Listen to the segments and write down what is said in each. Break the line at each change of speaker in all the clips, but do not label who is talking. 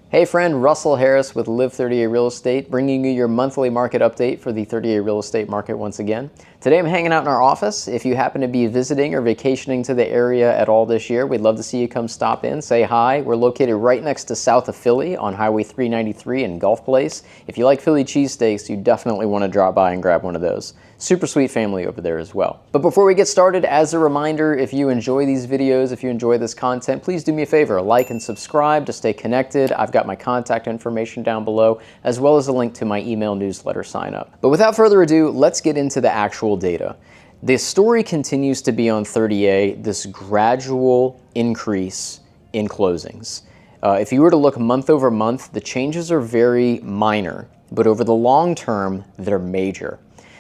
Hey friend, Russell Harris with Live 30A Real Estate, bringing you your monthly market update for the 30A real estate market once again. Today I'm hanging out in our office. If you happen to be visiting or vacationing to the area at all this year, we'd love to see you come stop in, say hi. We're located right next to south of Philly on Highway 393 in Gulf Place. If you like Philly cheesesteaks, you definitely want to drop by and grab one of those. Super sweet family over there as well. But before we get started, as a reminder, if you enjoy these videos, if you enjoy this content, please do me a favor, like and subscribe to stay connected. I've got my contact information down below, as well as a link to my email newsletter sign up. But without further ado, let's get into the actual data. The story continues to be on 30A, this gradual increase in closings. If you were to look month over month, the changes are very minor, but over the long term, they're major.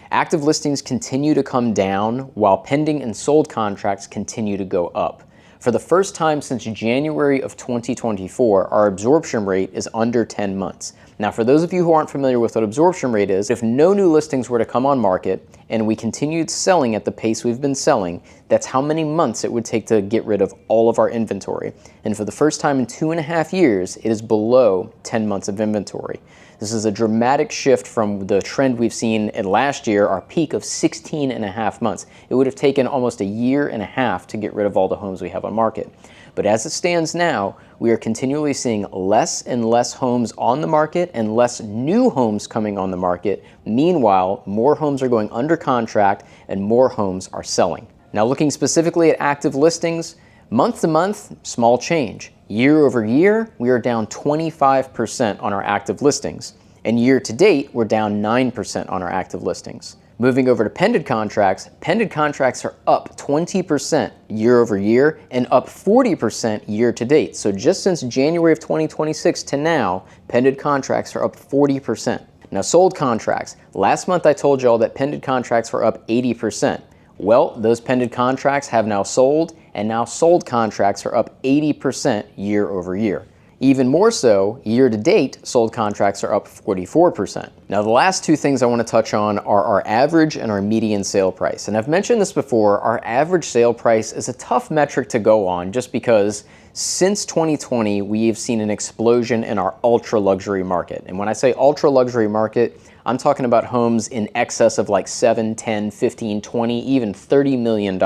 Active listings continue to come down while pending and sold contracts continue to go up. For the first time since January of 2024, our absorption rate is under 10 months. Now, for those of you who aren't familiar with what absorption rate is, if no new listings were to come on market and we continued selling at the pace we've been selling, that's how many months it would take to get rid of all of our inventory. And for the first time in 2.5 years, it is below 10 months of inventory. This is a dramatic shift from the trend we've seen in last year, our peak of 16.5 months. It would have taken almost 1.5 years to get rid of all the homes we have on market. But as it stands now, we are continually seeing less and less homes on the market and less new homes coming on the market. Meanwhile, more homes are going under contract and more homes are selling. Now, looking specifically at active listings, month to month, small change. Year over year, we are down 25% on our active listings. And year to date, we're down 9% on our active listings. Moving over to pending contracts are up 20% year over year and up 40% year to date. So just since January of 2026 to now, pending contracts are up 40%. Now, sold contracts. Last month I told y'all that pending contracts were up 80%. Well, those pending contracts have now sold, and now sold contracts are up 80% year over year. Even more so, year to date, sold contracts are up 44%. Now, the last two things I want to touch on are our average and our median sale price. And I've mentioned this before, our average sale price is a tough metric to go on just because since 2020, we have seen an explosion in our ultra luxury market. And when I say ultra luxury market, I'm talking about homes in excess of like 7, 10, 15, 20, even $30 million.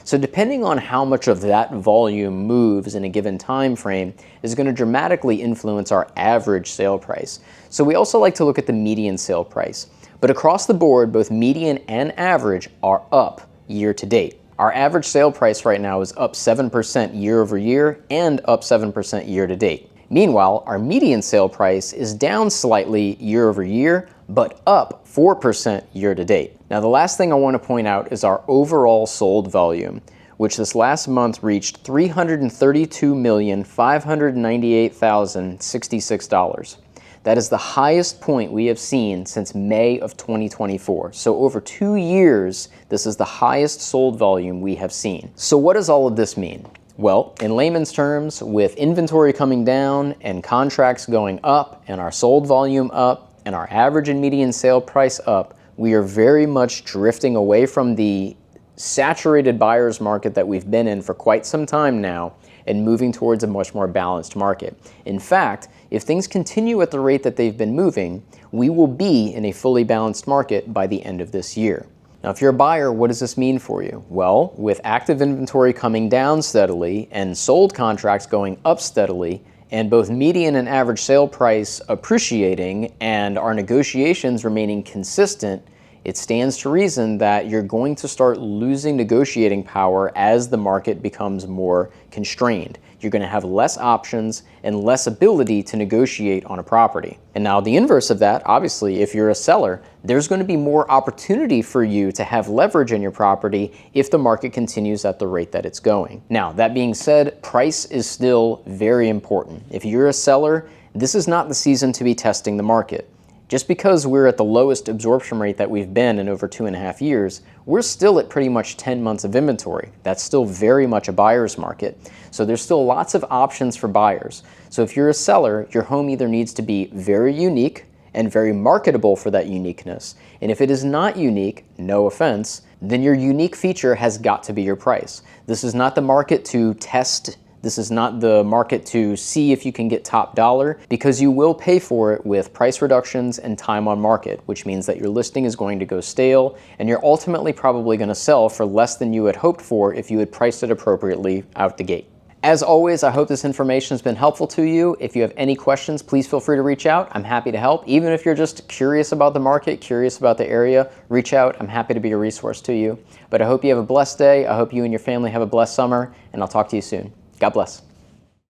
So depending on how much of that volume moves in a given time frame is going to dramatically influence our average sale price. So we also like to look at the median sale price. But across the board, both median and average are up year to date. Our average sale price right now is up 7% year over year and up 7% year to date. Meanwhile, our median sale price is down slightly year over year, but up 4% year to date. Now, the last thing I want to point out is our overall sold volume, which this last month reached $332,598,066. That is the highest point we have seen since May of 2024. So over 2 years, this is the highest sold volume we have seen. So what does all of this mean? Well, in layman's terms, with inventory coming down and contracts going up and our sold volume up and our average and median sale price up, we are very much drifting away from the saturated buyer's market that we've been in for quite some time now and moving towards a much more balanced market. In fact, if things continue at the rate that they've been moving, we will be in a fully balanced market by the end of this year. Now, if you're a buyer, what does this mean for you? Well, with active inventory coming down steadily and sold contracts going up steadily, and both median and average sale price appreciating and our negotiations remaining consistent, it stands to reason that you're going to start losing negotiating power as the market becomes more constrained. You're going to have less options and less ability to negotiate on a property. And now the inverse of that, obviously, if you're a seller, there's going to be more opportunity for you to have leverage in your property if the market continues at the rate that it's going. Now, that being said, price is still very important. If you're a seller, this is not the season to be testing the market. Just because we're at the lowest absorption rate that we've been in over 2.5 years, we're still at pretty much 10 months of inventory. That's still very much a buyer's market. So there's still lots of options for buyers. So if you're a seller, your home either needs to be very unique and very marketable for that uniqueness. And if it is not unique, no offense, then your unique feature has got to be your price. This is not the market to test This is not the market to see if you can get top dollar, because you will pay for it with price reductions and time on market, which means that your listing is going to go stale and you're ultimately probably going to sell for less than you had hoped for if you had priced it appropriately out the gate. As always, I hope this information has been helpful to you. If you have any questions, please feel free to reach out. I'm happy to help. Even if you're just curious about the market, curious about the area, reach out. I'm happy to be a resource to you. But I hope you have a blessed day. I hope you and your family have a blessed summer, and I'll talk to you soon. God bless.